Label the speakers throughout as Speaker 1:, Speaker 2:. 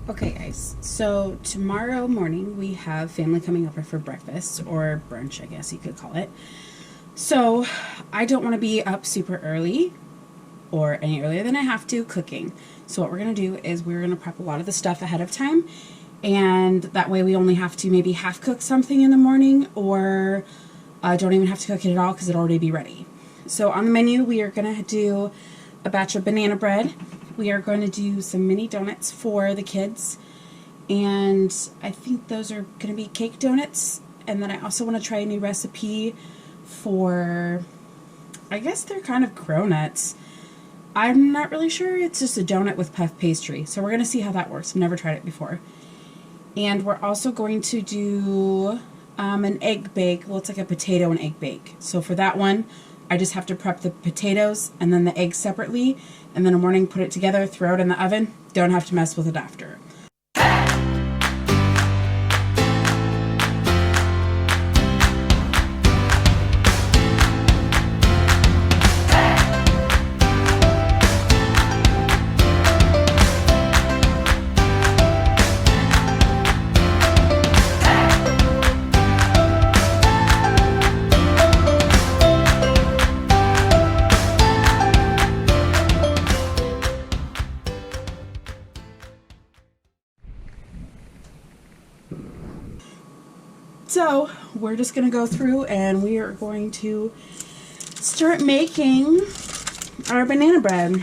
Speaker 1: Okay guys, so tomorrow morning we have family coming over for breakfast, or brunch I guess you could call it. So I don't want to be up super early or any earlier than I have to cooking. So what we're going to do is we're going to prep a lot of the stuff ahead of time, and that way we only have to maybe half cook something in the morning, or don't even have to cook it at all because it'll already be ready. So on the menu we are going to do a batch of banana bread. We are going to do some mini donuts for the kids, and I think those are going to be cake donuts. And then I also want to try a new recipe for, I guess they're kind of cronuts. I'm not really sure. It's just a donut with puff pastry. So we're going to see how that works. I've never tried it before. And we're also going to do an egg bake. Well, it's like a potato and egg bake. So for that one, I just have to prep the potatoes and then the eggs separately, and then in the morning put it together, throw it in the oven. Don't have to mess with it after. So we're just going to go through and we are going to start making our banana bread.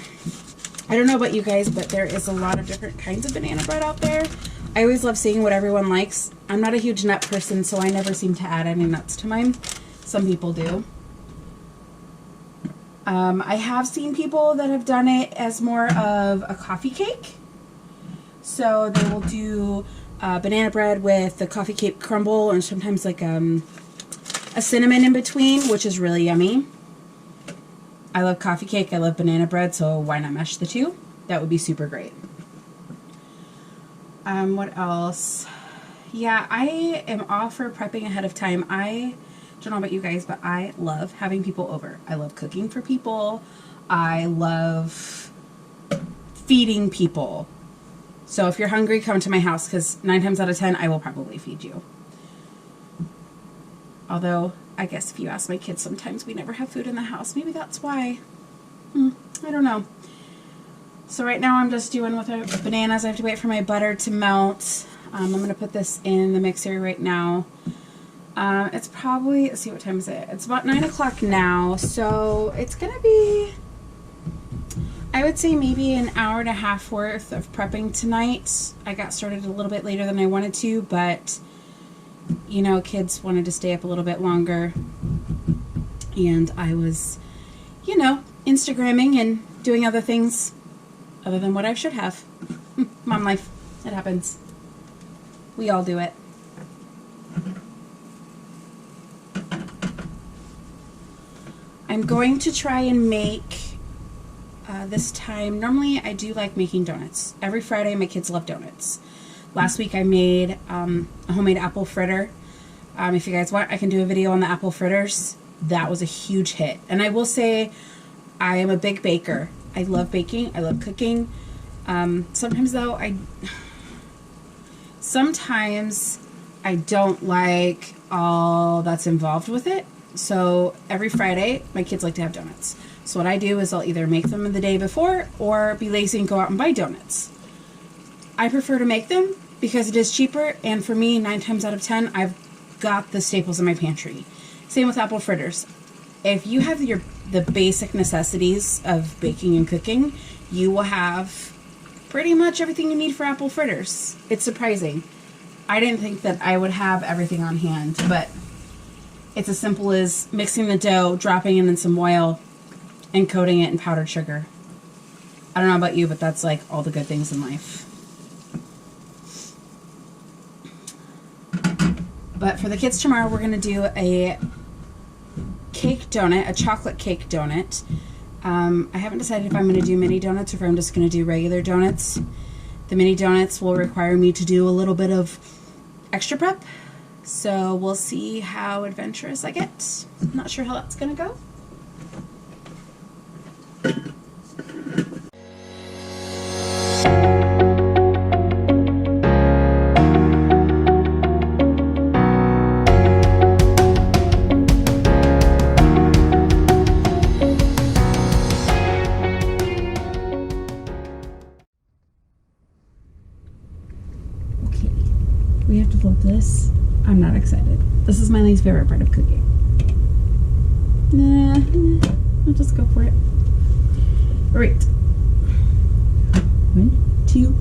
Speaker 1: I don't know about you guys, but there is a lot of different kinds of banana bread out there. I always love seeing what everyone likes. I'm not a huge nut person, so I never seem to add any nuts to mine. Some people do. I have seen people that have done it as more of a coffee cake. So they will do banana bread with the coffee cake crumble, and sometimes like a cinnamon in between, which is really yummy. I love coffee cake, I love banana bread, so why not mash the two? That would be super great. What else? Yeah, I am all for prepping ahead of time. I don't know about you guys, but I love having people over. I love cooking for people. I love feeding people. So if you're hungry, come to my house, because 9 times out of 10, I will probably feed you. Although, I guess if you ask my kids, sometimes we never have food in the house. Maybe that's why. I don't know. So right now I'm just doing with the bananas. I have to wait for my butter to melt. I'm going to put this in the mixer right now. It's probably, let's see, what time is it? It's about 9 o'clock now, so it's going to be, I would say maybe an hour and a half worth of prepping tonight. I got started a little bit later than I wanted to, but, you know, kids wanted to stay up a little bit longer. And I was, you know, Instagramming and doing other things other than what I should have. Mom life. It happens. We all do it. I'm going to try and make this time, normally I do like making donuts. Every Friday my kids love donuts. Last week I made a homemade apple fritter. If you guys want, I can do a video on the apple fritters. That was a huge hit. And I will say, I am a big baker. I love baking. I love cooking. Sometimes though, sometimes I don't like all that's involved with it. So every Friday, my kids like to have donuts. So what I do is I'll either make them the day before or be lazy and go out and buy donuts. I prefer to make them because it is cheaper, and for me, 9 times out of 10, I've got the staples in my pantry. Same with apple fritters. If you have the basic necessities of baking and cooking, you will have pretty much everything you need for apple fritters. It's surprising. I didn't think that I would have everything on hand, but it's as simple as mixing the dough, dropping it in some oil, and coating it in powdered sugar. I don't know about you, but that's like all the good things in life. But for the kids tomorrow, we're going to do a cake donut, a chocolate cake donut. I haven't decided if I'm going to do mini donuts or if I'm just going to do regular donuts. The mini donuts will require me to do a little bit of extra prep. So we'll see how adventurous I get. I'm not sure how that's going to go. upload this, I'm not excited. This is my least favorite part of cooking. Nah, I'll just go for it. All right. 1, 2.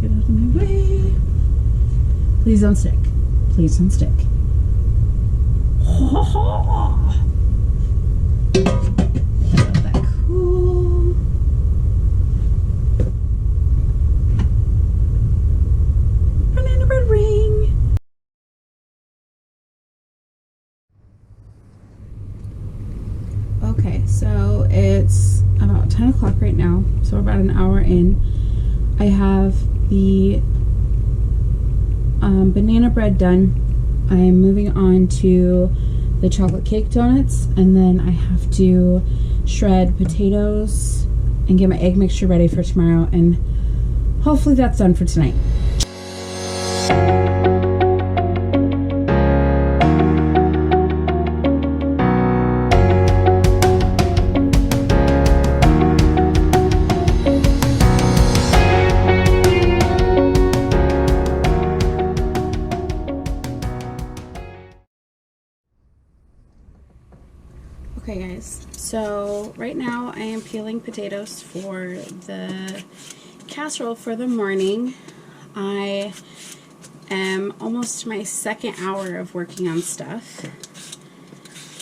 Speaker 1: Get out of my way. Please don't stick. Please don't stick. Let that cool. Banana bread ring. Okay, so it's about 10 o'clock right now, so we're about an hour in. I have the banana bread done. I am moving on to the chocolate cake donuts, and then I have to shred potatoes and get my egg mixture ready for tomorrow, and hopefully that's done for tonight. Okay guys, so right now I am peeling potatoes for the casserole for the morning. I am almost to my second hour of working on stuff.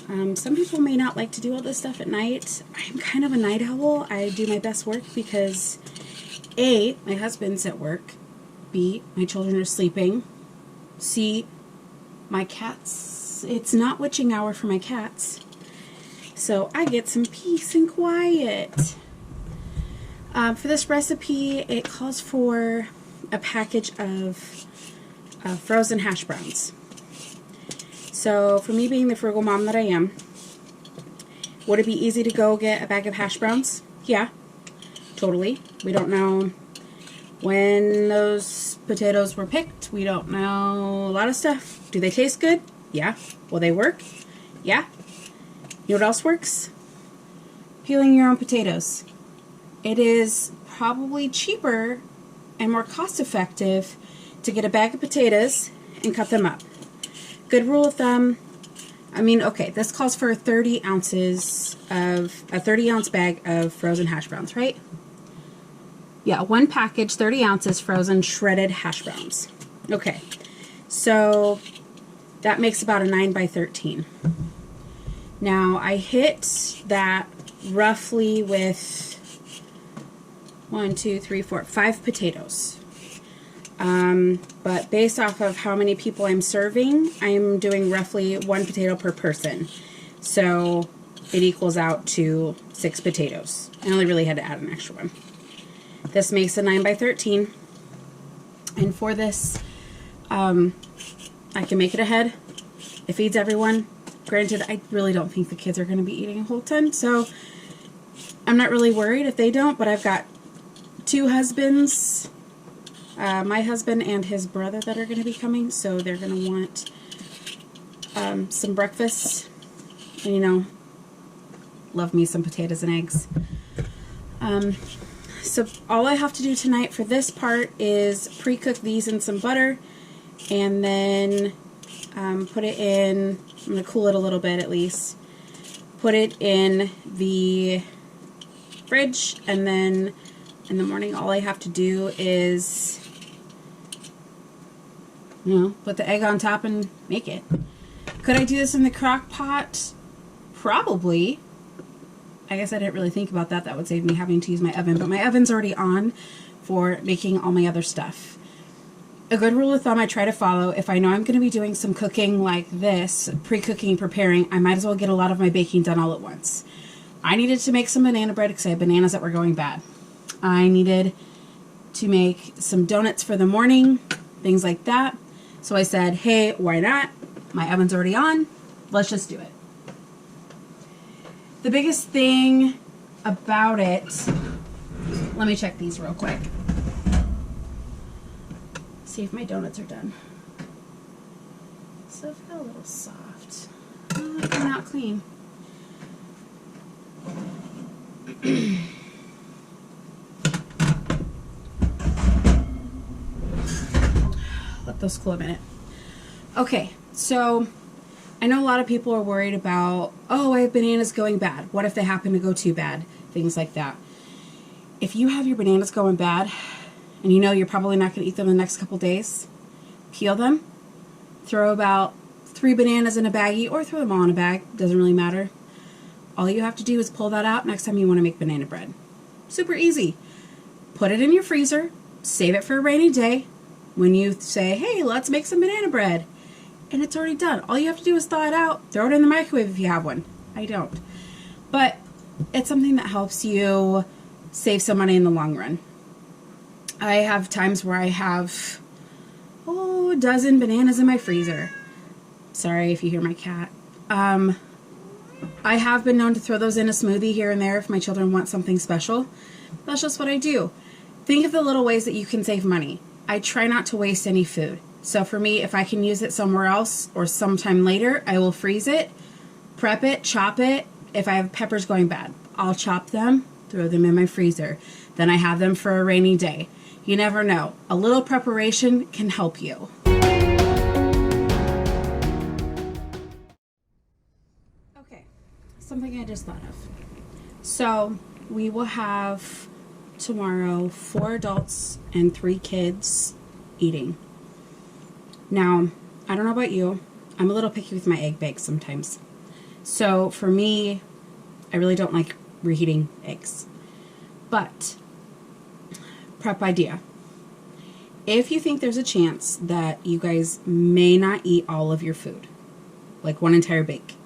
Speaker 1: Some people may not like to do all this stuff at night. I'm kind of a night owl. I do my best work because A, my husband's at work, B, my children are sleeping, C, my cats, it's not witching hour for my cats. So I get some peace and quiet. For this recipe, it calls for a package of frozen hash browns. So for me being the frugal mom that I am, would it be easy to go get a bag of hash browns? Yeah, totally. We don't know when those potatoes were picked. We don't know a lot of stuff. Do they taste good? Yeah. Will they work? Yeah. You know what else works? Peeling your own potatoes. It is probably cheaper and more cost effective to get a bag of potatoes and cut them up. Good rule of thumb, I mean, okay, this calls for 30 ounces of a 30-ounce bag of frozen hash browns, right? Yeah, one package, 30 ounces frozen shredded hash browns. Okay, so that makes about a 9 by 13. Now, I hit that roughly with 5 potatoes. But based off of how many people I'm serving, I'm doing roughly 1 potato per person. So it equals out to 6 potatoes. I only really had to add an extra one. This makes a 9 by 13. And for this, I can make it ahead. It feeds everyone. Granted, I really don't think the kids are going to be eating a whole ton, so I'm not really worried if they don't, but I've got 2 husbands, my husband and his brother that are going to be coming, so they're going to want some breakfast, and, you know, love me some potatoes and eggs. So all I have to do tonight for this part is pre-cook these in some butter, and then put it in, I'm going to cool it a little bit at least, put it in the fridge, and then in the morning all I have to do is, you know, put the egg on top and make it. Could I do this in the crock pot? Probably. I guess I didn't really think about that. That would save me having to use my oven, but my oven's already on for making all my other stuff. A good rule of thumb I try to follow, if I know I'm going to be doing some cooking like this, pre-cooking, preparing, I might as well get a lot of my baking done all at once. I needed to make some banana bread because I had bananas that were going bad. I needed to make some donuts for the morning, things like that. So I said, hey, why not? My oven's already on. Let's just do it. The biggest thing about it, let me check these real quick. See if my donuts are done. So I feel a little soft. Oh, they're not clean. Those cool a minute. Okay, so I know a lot of people are worried about, oh, I have bananas going bad. What if they happen to go too bad? Things like that. If you have your bananas going bad, and you know you're probably not going to eat them in the next couple days, peel them, throw about 3 bananas in a baggie, or throw them all in a bag. Doesn't really matter. All you have to do is pull that out next time you want to make banana bread. Super easy. Put it in your freezer, save it for a rainy day. When you say, hey, let's make some banana bread, and it's already done. All you have to do is thaw it out, throw it in the microwave if you have one. I don't. But it's something that helps you save some money in the long run. I have times where I have, a dozen bananas in my freezer. Sorry if you hear my cat. I have been known to throw those in a smoothie here and there if my children want something special. That's just what I do. Think of the little ways that you can save money. I try not to waste any food. So for me, if I can use it somewhere else or sometime later, I will freeze it, prep it, chop it. If I have peppers going bad, I'll chop them, throw them in my freezer. Then I have them for a rainy day. You never know. A little preparation can help you. Okay, something I just thought of. So we will have tomorrow 4 adults and 3 kids eating. Now, I don't know about you, I'm a little picky with my egg bakes sometimes. So for me, I really don't like reheating eggs. But, prep idea. If you think there's a chance that you guys may not eat all of your food, like one entire bake,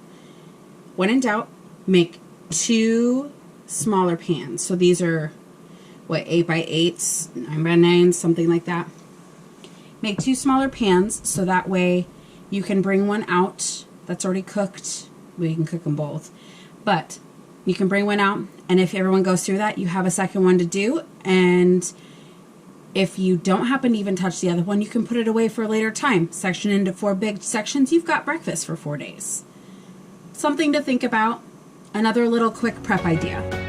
Speaker 1: when in doubt, make 2 smaller pans. So these are, 8 by 8s, 9 by 9s, something like that. Make 2 smaller pans so that way you can bring one out that's already cooked. Well, you can cook them both. But you can bring one out, and if everyone goes through that, you have a second one to do. And if you don't happen to even touch the other one, you can put it away for a later time. Section into 4 big sections. You've got breakfast for 4 days. Something to think about. Another little quick prep idea.